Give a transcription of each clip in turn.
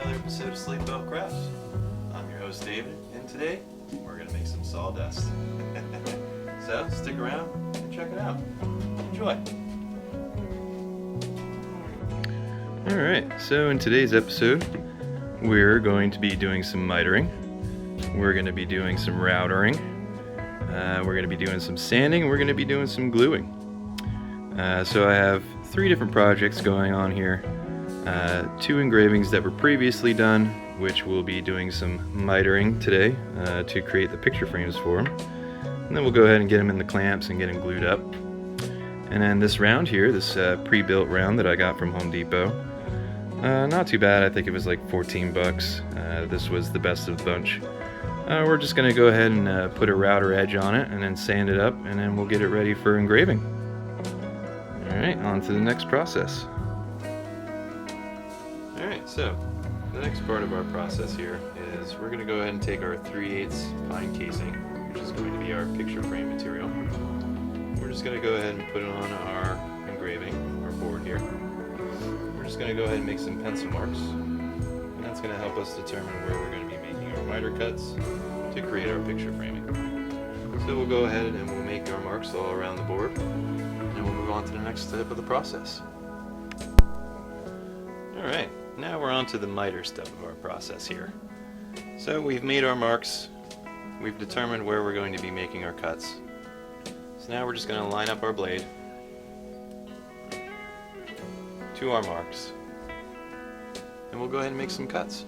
another episode of Slate Belt Crafts. I'm your host David, and today we're going to make some sawdust. So stick around and check it out. Enjoy! Alright, so in today's episode we're going to be doing some mitering. We're going to be doing some routering. We're going to be doing some sanding. We're going to be doing some gluing. So I have 3 different projects going on here. 2 engravings that were previously done, which we'll be doing some mitering today to create the picture frames for them. And then we'll go ahead and get them in the clamps and get them glued up. And then this round here, this pre-built round that I got from Home Depot, not too bad. I think it was like 14 bucks. This was the best of the bunch. We're just going to go ahead and put a router edge on it and then sand it up, and then we'll get it ready for engraving. Alright, on to the next process. Alright, so the next part of our process here is we're going to go ahead and take our 3/8 pine casing, which is going to be our picture frame material. We're just going to go ahead and put it on our engraving, our board here. We're just going to go ahead and make some pencil marks, and that's going to help us determine where we're going to be making our miter cuts to create our picture framing. So we'll go ahead and we'll make our marks all around the board, and we'll move on to the next step of the process. Alright, now we're on to the miter step of our process here. So we've made our marks, we've determined where we're going to be making our cuts. So now we're just going to line up our blade to our marks, and we'll go ahead and make some cuts.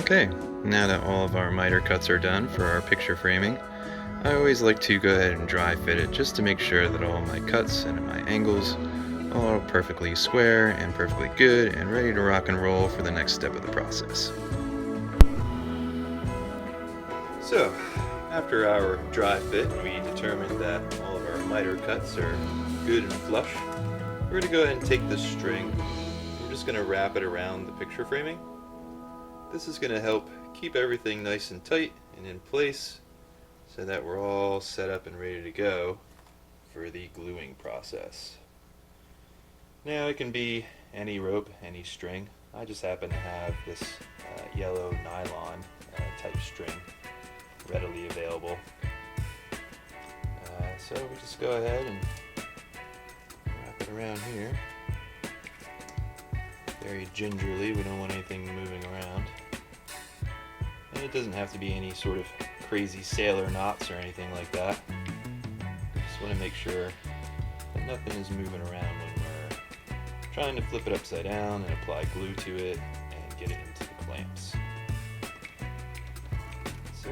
Okay, now that all of our miter cuts are done for our picture framing, I always like to go ahead and dry fit it just to make sure that all my cuts and my angles are perfectly square and perfectly good and ready to rock and roll for the next step of the process. So, after our dry fit, we determined that all of our miter cuts are good and flush. We're going to go ahead and take this string. We're just going to wrap it around the picture framing. This is going to help keep everything nice and tight and in place so that we're all set up and ready to go for the gluing process. Now it can be any rope, any string. I just happen to have this yellow nylon type string readily available. So we just go ahead and wrap it around here. Very gingerly, we don't want anything moving around. And it doesn't have to be any sort of crazy sailor knots or anything like that. Just want to make sure that nothing is moving around when we're trying to flip it upside down and apply glue to it and get it into the clamps. So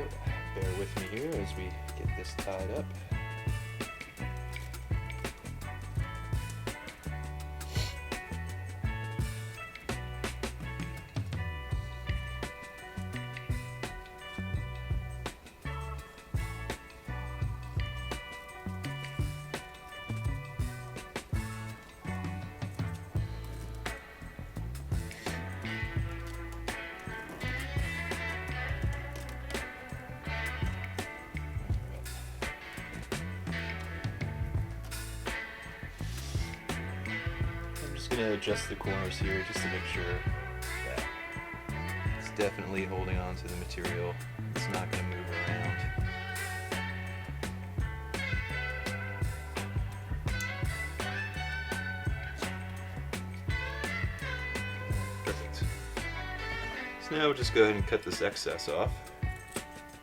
bear with me here as we get this tied up. Going to adjust the corners here just to make sure that it's definitely holding on to the material. It's not going to move around. now we'll just go ahead and cut this excess off.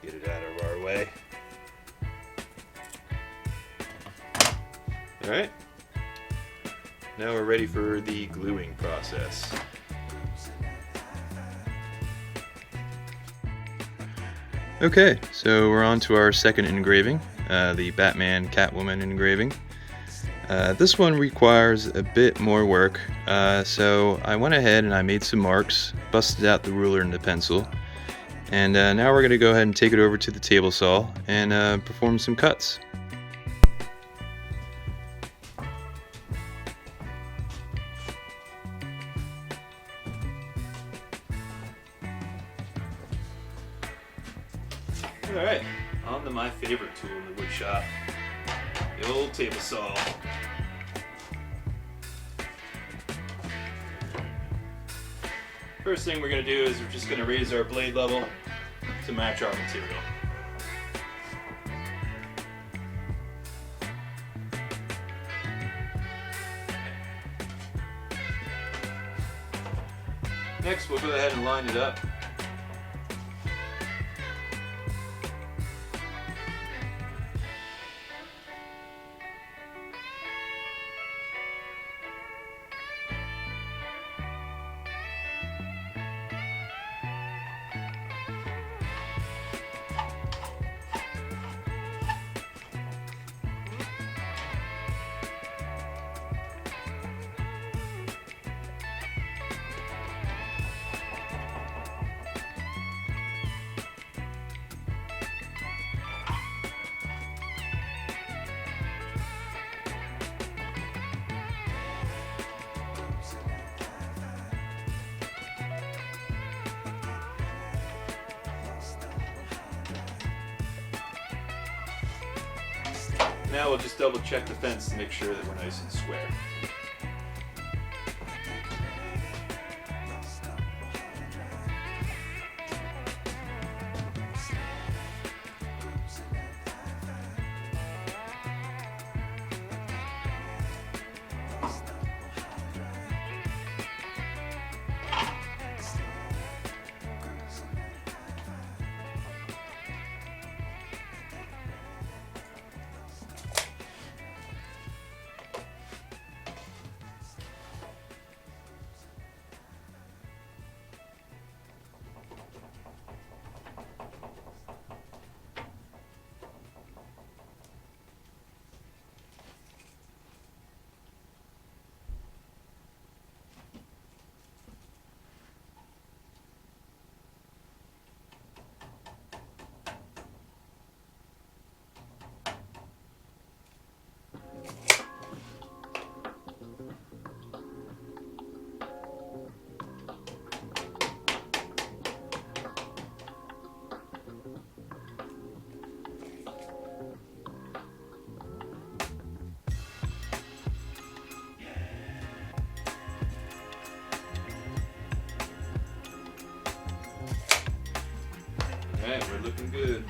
Get it out of our way. Alright. Now we're ready for the gluing process. Okay, so we're on to our second engraving, the Batman Catwoman engraving. This one requires a bit more work, so I went ahead and I made some marks, busted out the ruler and the pencil, and now we're going to go ahead and take it over to the table saw and perform some cuts. Alright, on to my favorite tool in the wood shop, the old table saw. First thing we're going to do is we're just going to raise our blade level to match our material. Next we'll go ahead and line it up. Now we'll just double check the fence to make sure that we're nice and square. Alright, we're looking good.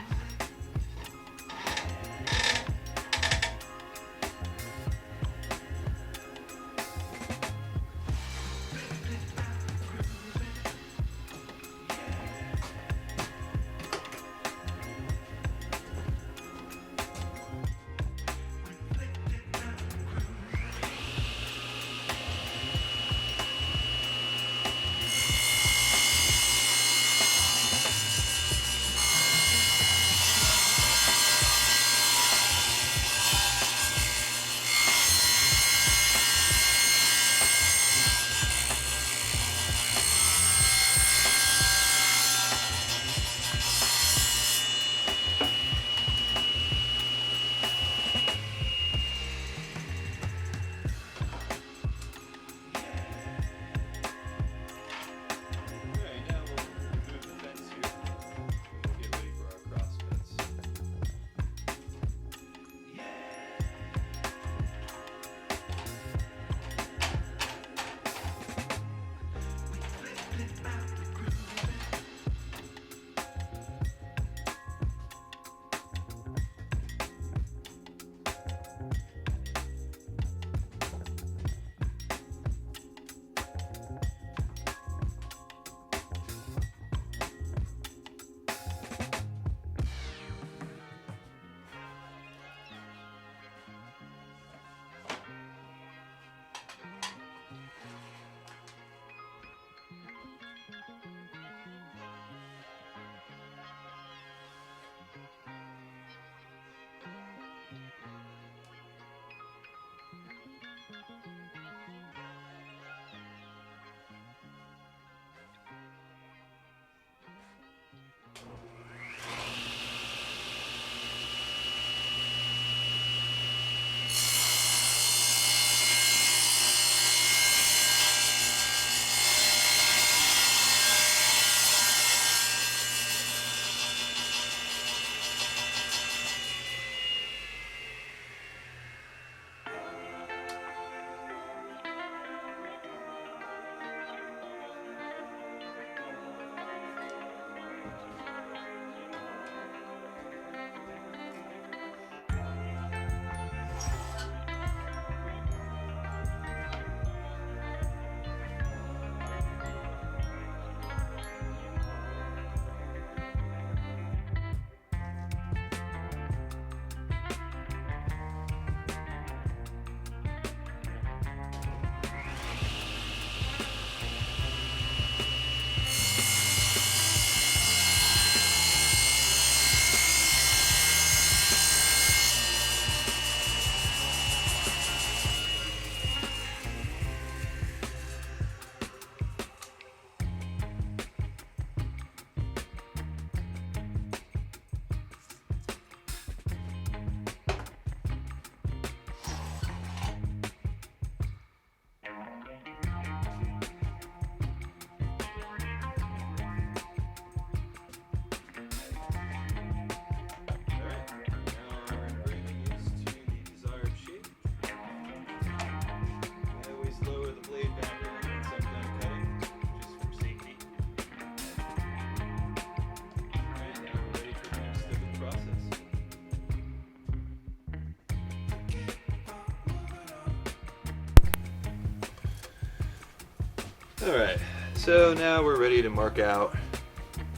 Alright, so now we're ready to mark out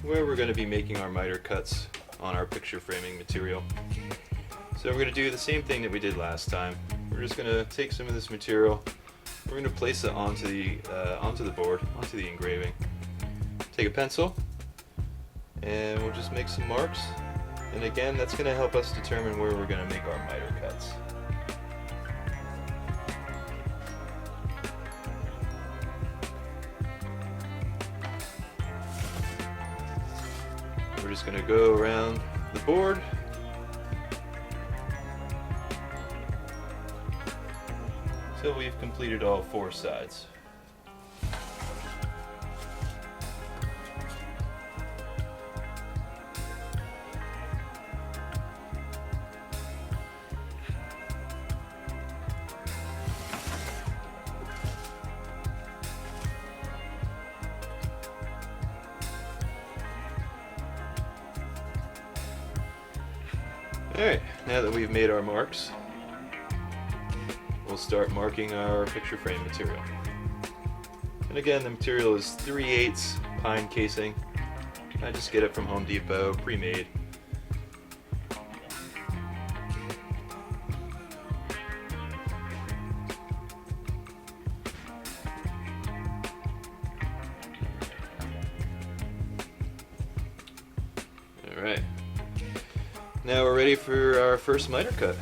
where we're going to be making our miter cuts on our picture framing material. So we're going to do the same thing that we did last time. We're just going to take some of this material, we're going to place it onto the board, onto the engraving. Take a pencil, and we'll just make some marks. And again, that's going to help us determine where we're going to make our miter cuts. We're just going to go around the board until we've completed all 4 sides. Alright, now that we've made our marks, we'll start marking our picture frame material. And again, the material is 3/8 pine casing. I just get it from Home Depot, pre-made. Alright. Now we're ready for our first miter cut.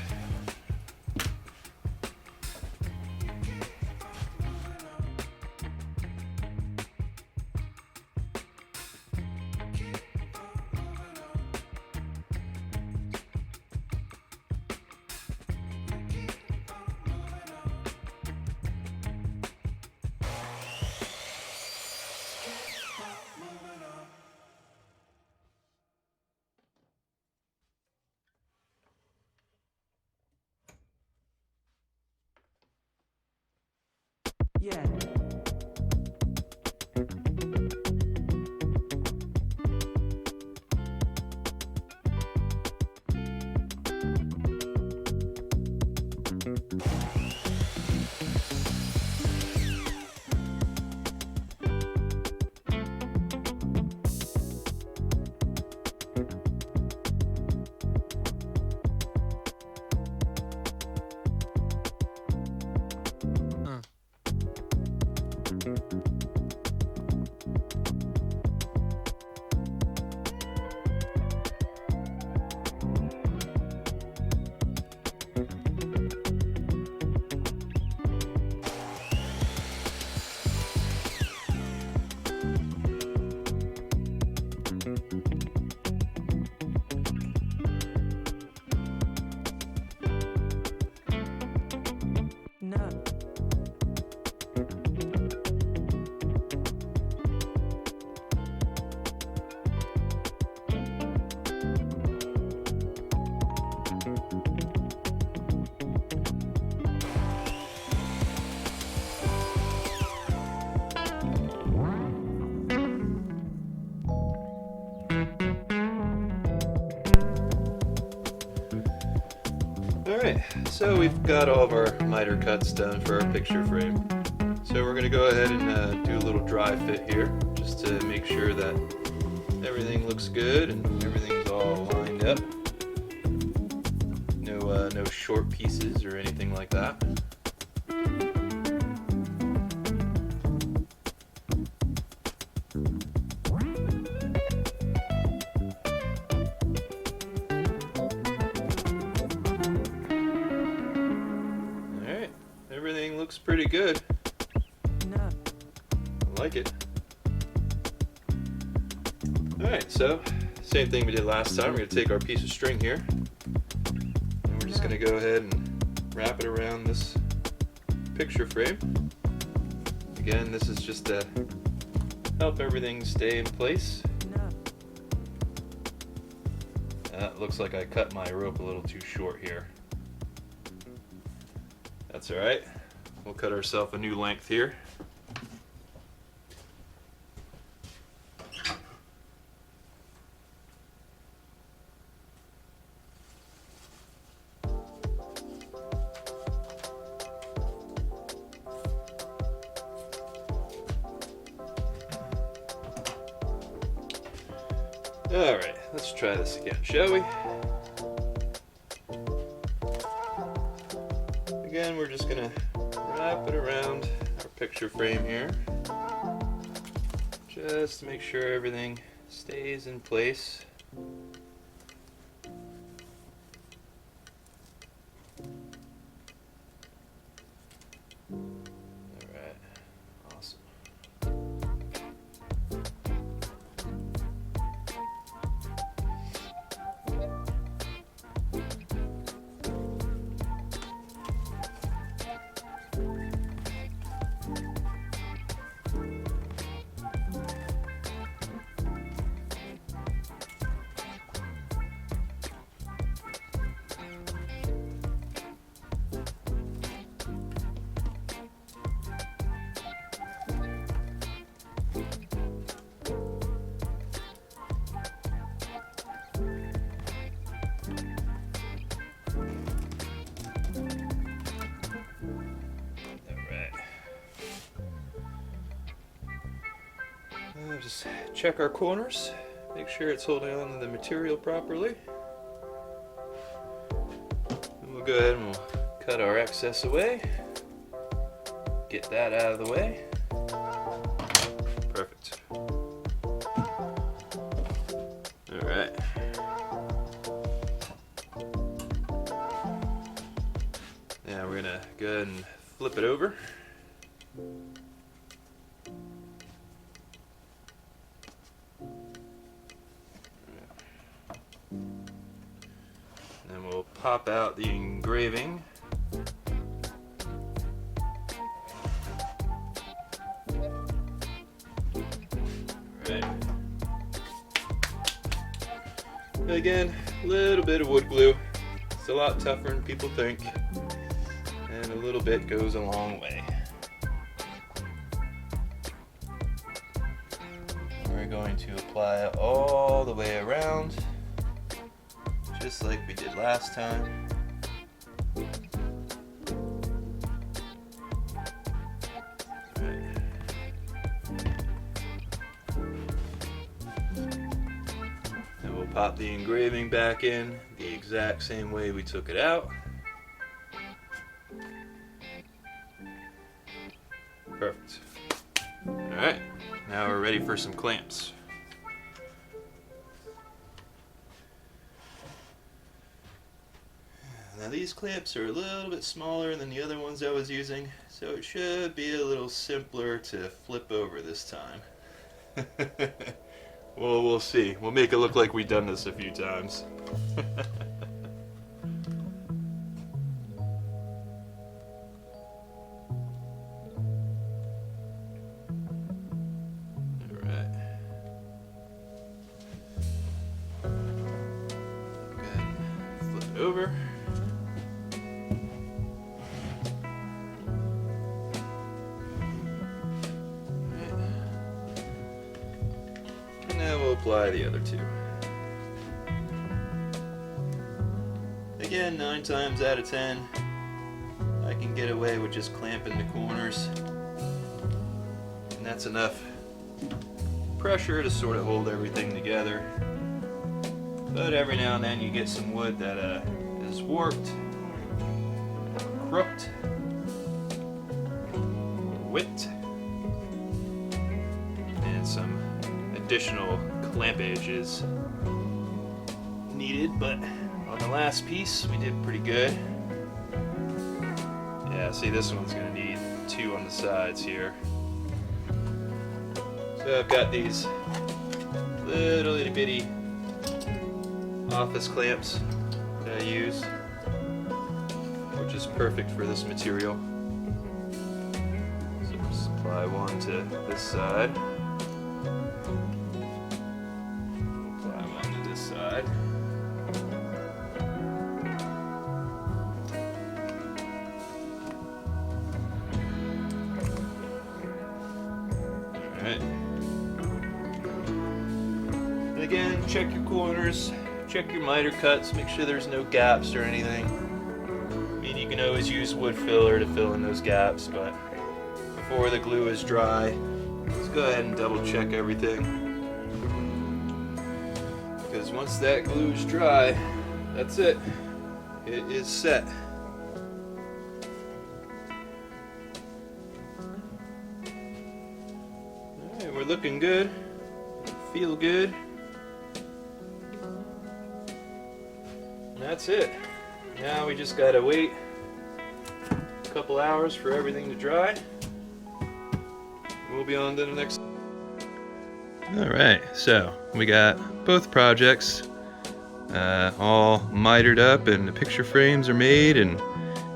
Yeah. No. Alright, so we've got all of our miter cuts done for our picture frame. So we're going to go ahead and do a little dry fit here, just to make sure that everything looks good and everything's all lined up. No short pieces or anything like that. Alright, everything looks pretty good. No. I like it. Alright, so same thing we did last time. We're going to take our piece of string here, and we're just going to go ahead and wrap it around this picture frame. Again, this is just to help everything stay in place. No. Looks like I cut my rope a little too short here. That's alright. We'll cut ourselves a new length here. Alright, let's try this again, shall we? Again, we're just gonna wrap it around our picture frame here. Just to make sure everything stays in place. Alright, awesome. Just check our corners, make sure it's holding on to the material properly. And we'll go ahead and we'll cut our excess away. Get that out of the way. Perfect. Alright. Now we're gonna go ahead and flip it over. Then we'll pop out the engraving. Right. Again, a little bit of wood glue. It's a lot tougher than people think, and a little bit goes a long way. We're going to apply it all the way around, just like we did last time. Right. And we'll pop the engraving back in the exact same way we took it out. Perfect. Alright, now we're ready for some clamps. Now these clamps are a little bit smaller than the other ones I was using, so it should be a little simpler to flip over this time. Well, we'll see. We'll make it look like we've done this a few times. Alright. Good. Flip it over. Now we'll apply the other two. Again, 9 times out of 10, I can get away with just clamping the corners, and that's enough pressure to sort of hold everything together. But every now and then you get some wood that is warped, crooked, whipped, and some additional clampage is needed, but on the last piece we did pretty good. Yeah, see, this one's gonna need 2 on the sides here. So I've got these little itty bitty office clamps that I use, which is perfect for this material. So just apply one to this side. Apply one to this side. Alright. And again, check your corners, check your miter cuts, make sure there's no gaps or anything. I mean, you can always use wood filler to fill in those gaps, but before the glue is dry, let's go ahead and double check everything. because once that glue is dry, that's it. It is set. Alright, we're looking good. Feel good. And that's it. Now we just gotta wait a couple hours for everything to dry. We'll be on to the next. Alright, so we got both projects all mitered up, and the picture frames are made, and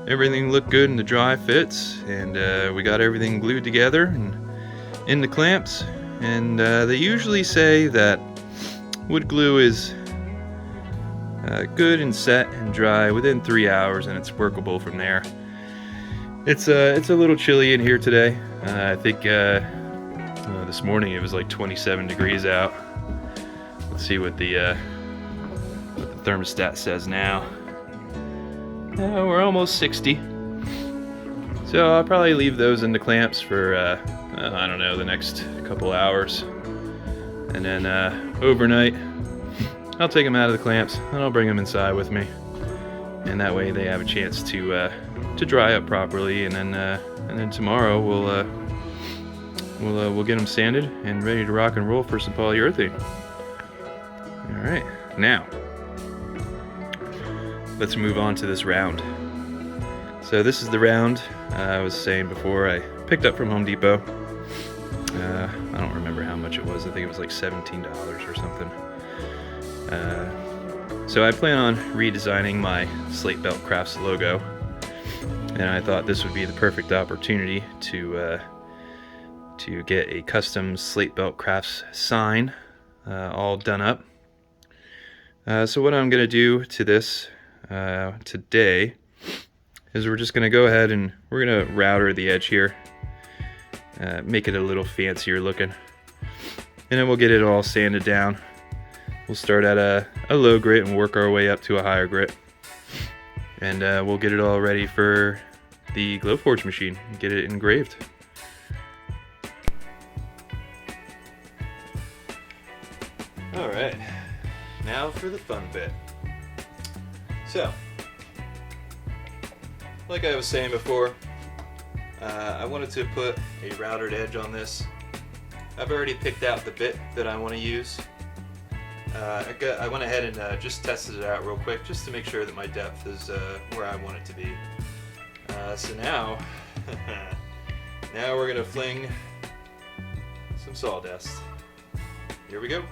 everything looked good in the dry fits, and we got everything glued together and in the clamps. And they usually say that wood glue is good and set and dry within 3 hours, and it's workable from there. It's a little chilly in here today. I think this morning it was like 27 degrees out. Let's see what the thermostat says now. We're almost 60. So I'll probably leave those in the clamps for I don't know, the next couple hours, and then overnight I'll take them out of the clamps and I'll bring them inside with me, and that way they have a chance to dry up properly, and then tomorrow we'll get them sanded and ready to rock and roll for some polyurethane. All right, now let's move on to this round. So this is the round I was saying before I picked up from Home Depot. I don't remember how much it was. I think it was like $17 or something. So I plan on redesigning my Slate Belt Crafts logo, and I thought this would be the perfect opportunity to get a custom Slate Belt Crafts sign all done up. So what I'm going to do to this today is we're just going to go ahead and we're going to router the edge here, make it a little fancier looking, and then we'll get it all sanded down. We'll start at a low grit and work our way up to a higher grit, and we'll get it all ready for the Glowforge machine and get it engraved. Alright, now for the fun bit. So, like I was saying before, I wanted to put a routered edge on this. I've already picked out the bit that I want to use. I went ahead and just tested it out real quick just to make sure that my depth is where I want it to be. So now, now we're going to fling some sawdust. Here we go.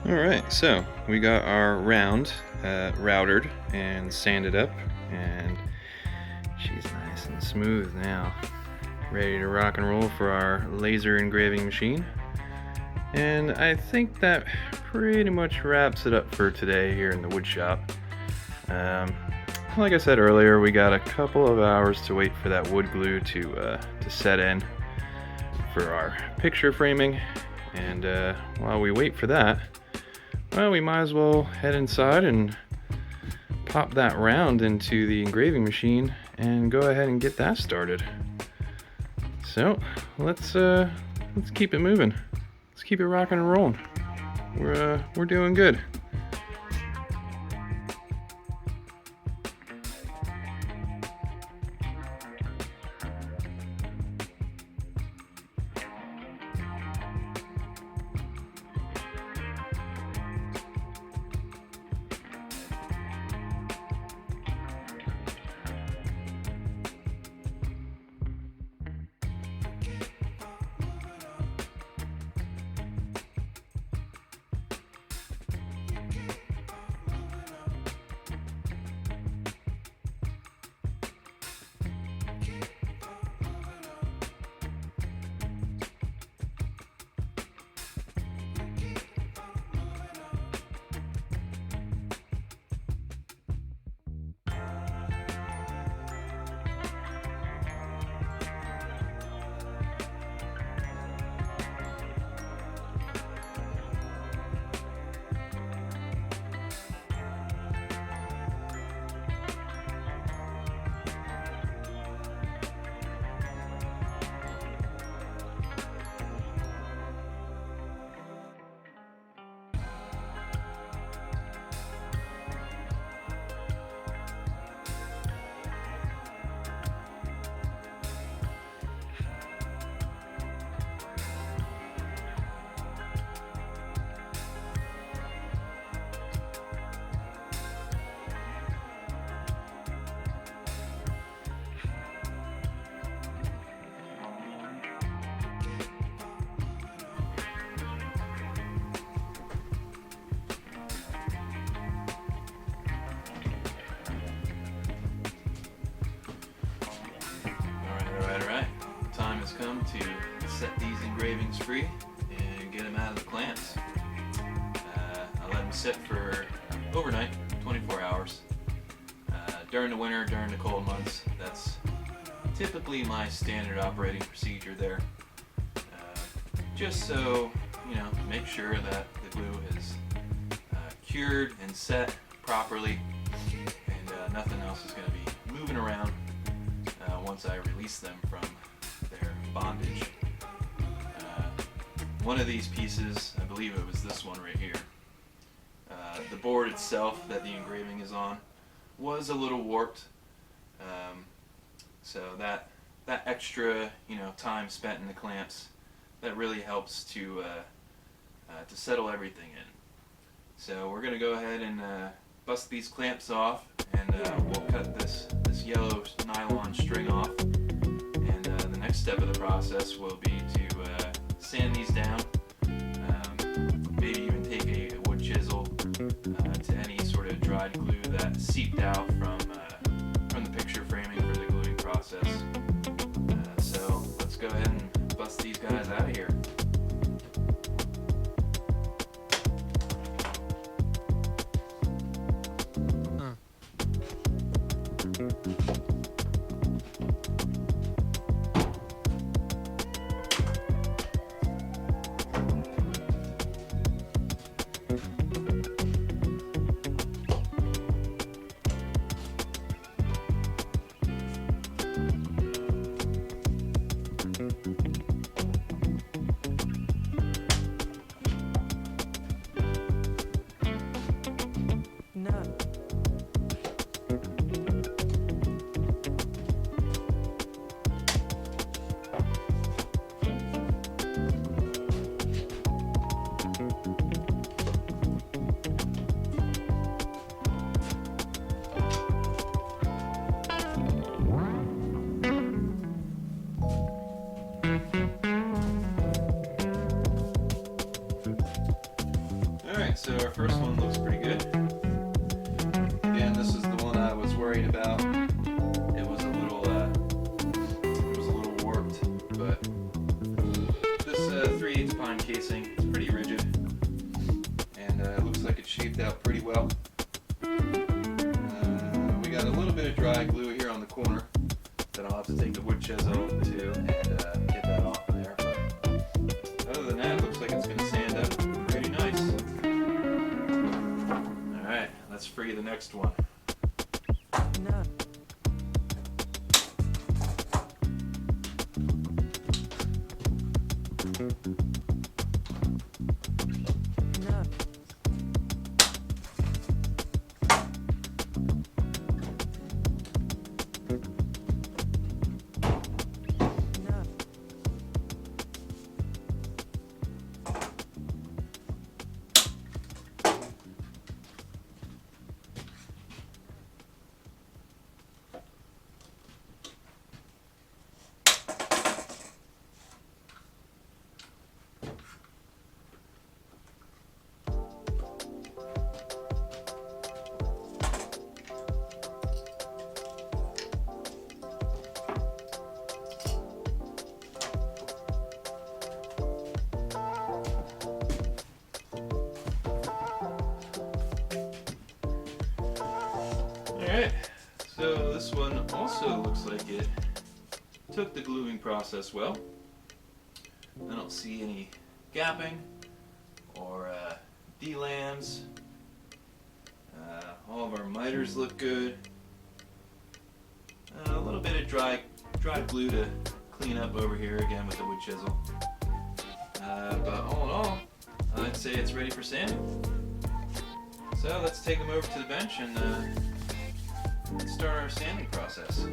Alright, so we got our round routered and sanded up, and she's nice and smooth now. Ready to rock and roll for our laser engraving machine. And I think that pretty much wraps it up for today here in the woodshop. Like I said earlier, we got a couple of hours to wait for that wood glue to set in for our picture framing. And while we wait for that, well, we might as well head inside and pop that round into the engraving machine and go ahead and get that started. So let's keep it moving. Let's keep it rocking and rolling. We're doing good. Alright. Time has come to set these engravings free and get them out of the clamps. I let them sit for overnight, 24 hours. During the winter, during the cold months, that's typically my standard operating procedure there. Just so, make sure that the glue is cured and set properly, and nothing else is going to be moving around once I release them from their bondage. One of these pieces, I believe it was this one right here, the board itself that the engraving is on was a little warped, so that extra time spent in the clamps, that really helps to settle everything in. So we're going to go ahead and bust these clamps off, and we'll cut this yellow nylon string off, and the next step of the process will be to sand these down, maybe even take a wood chisel to any sort of dried glue that seeped out from the picture framing for the gluing process. So let's go ahead and bust these guys out of here. casing. It's pretty rigid, and it looks like it's shaped out pretty well. We got a little bit of dry glue here on the corner that I'll have to take the wood chisel to and get that off of there. But other than that, it looks like it's going to sand up pretty nice. Alright, let's free the next one. No. No. No. Alright, so this one also looks like it took the gluing process well. I don't see any gapping or delams. All of our miters look good. A little bit of dry glue to clean up over here again with the wood chisel. But all in all, I'd say it's ready for sanding. So let's take them over to the bench and let's start our sanding process.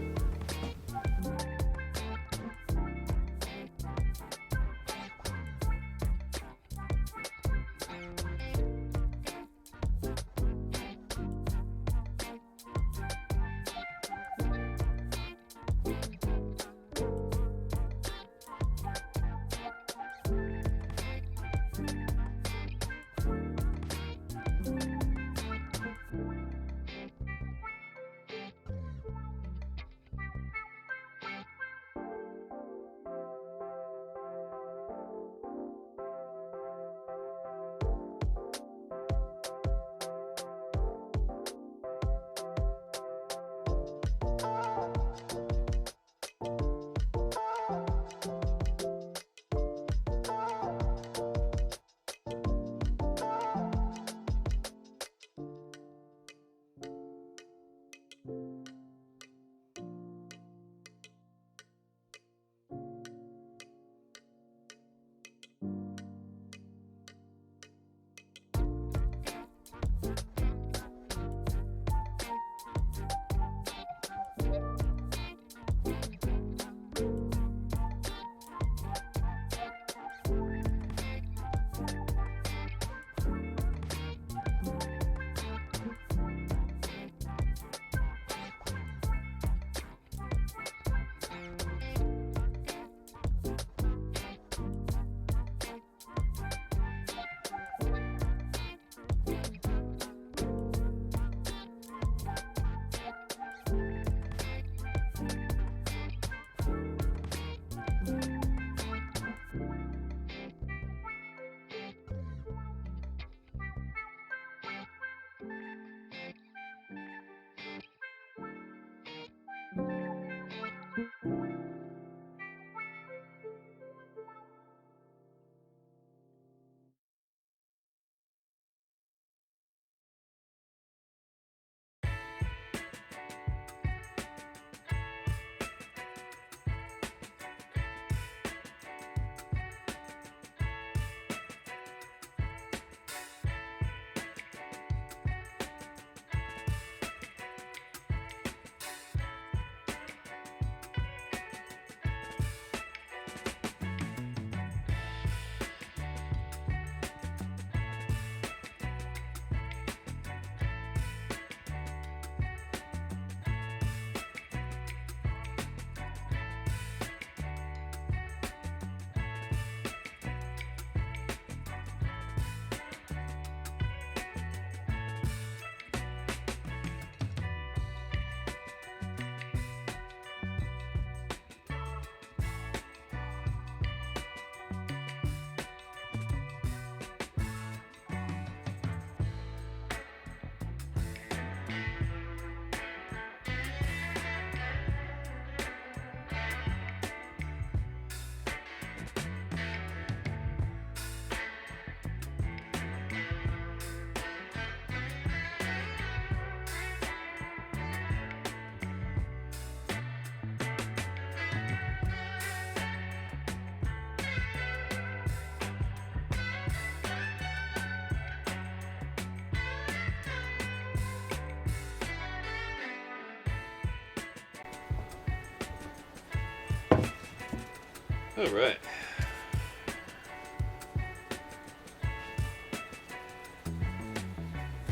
All right.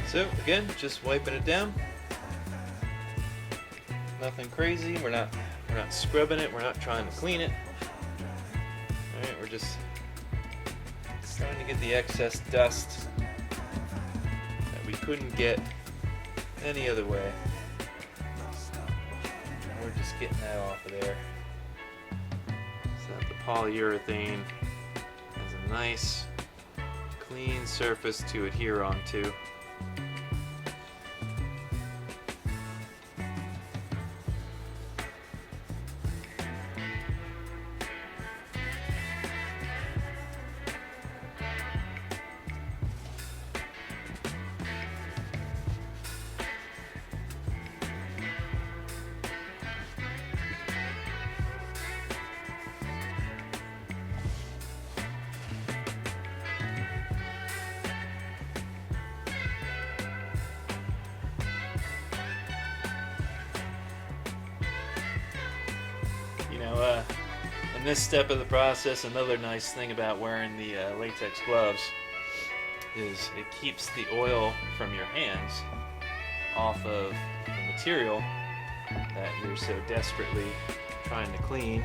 So again, just wiping it down. Nothing crazy. We're not scrubbing it. We're not trying to clean it. All right, we're just trying to get the excess dust that we couldn't get any other way. We're just getting that off of there so that the polyurethane has a nice clean surface to adhere onto. In this step of the process, another nice thing about wearing the latex gloves is it keeps the oil from your hands off of the material that you're so desperately trying to clean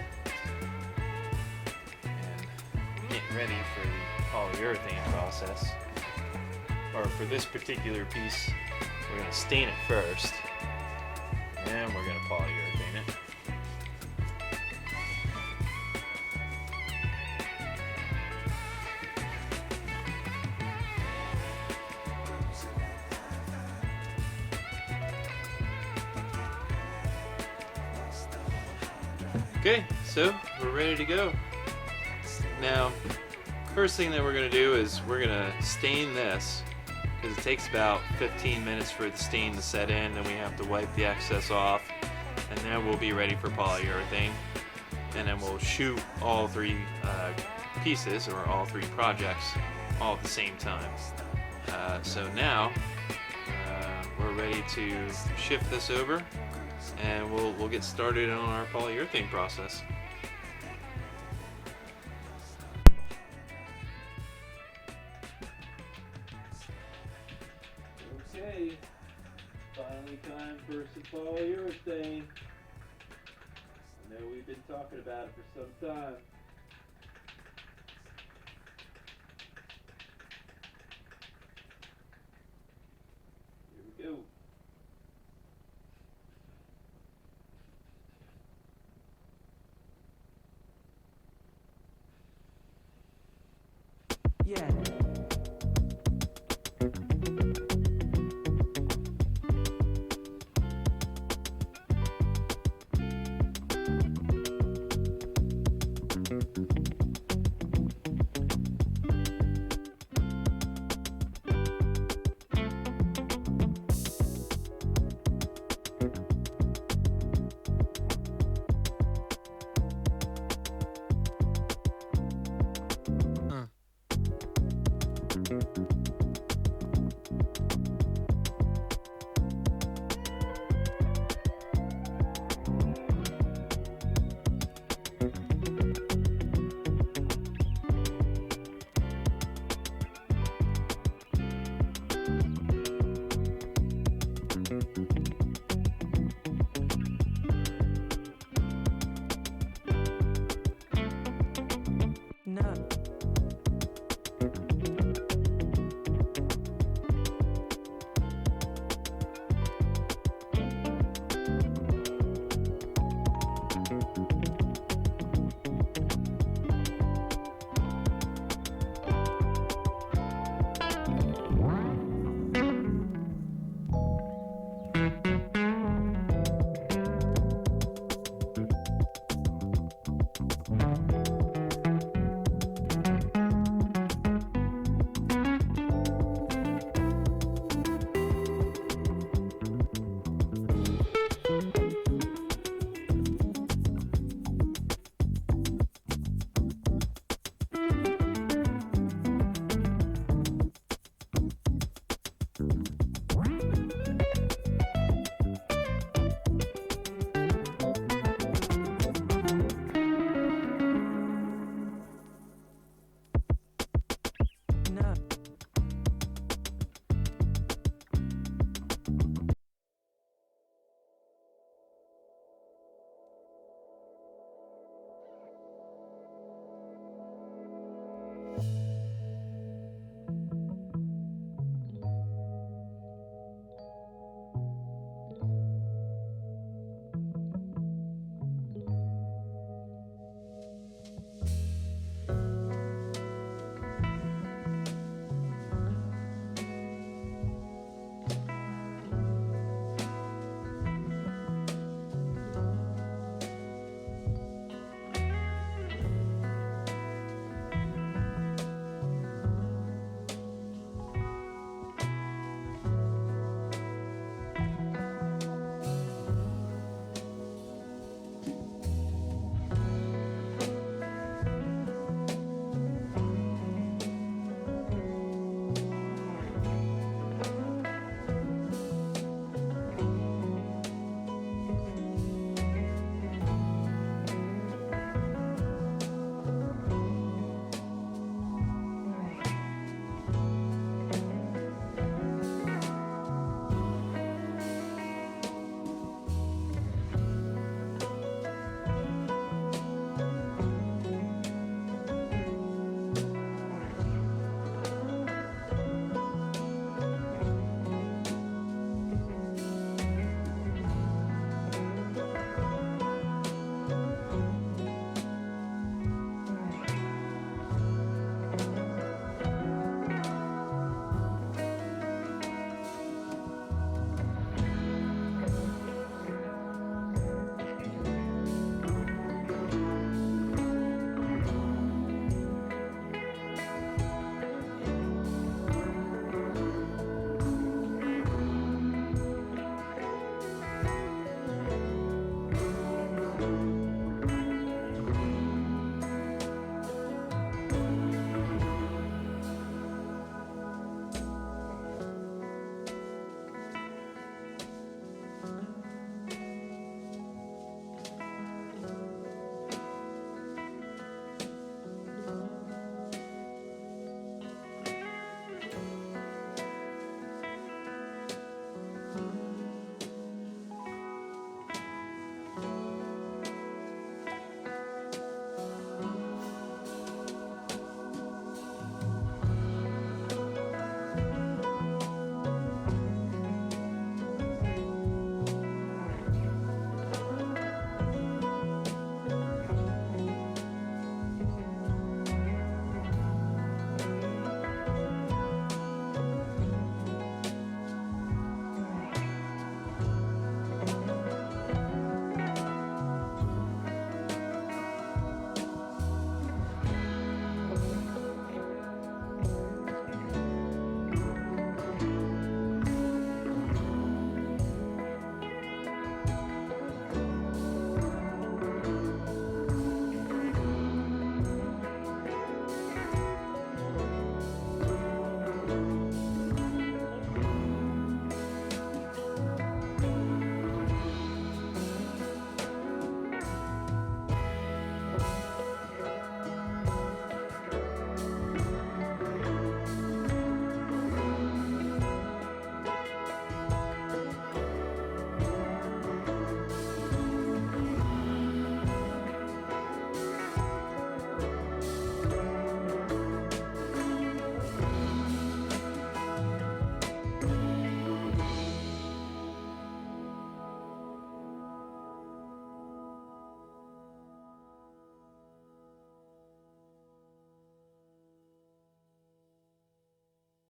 and get ready for the polyurethane process. Or for this particular piece, we're going to stain it first, and we're going to polyurethane it. Okay, so we're ready to go. Now, first thing that we're going to do is we're going to stain this, because it takes about 15 minutes for the stain to set in, then we have to wipe the excess off, and then we'll be ready for polyurethane. And then we'll shoot all three pieces, or all three projects, all at the same time. So now, we're ready to shift this over, and we'll get started on our polyurethane process. Okay, finally time for some polyurethane. I know we've been talking about it for some time. Here we go. Yeah.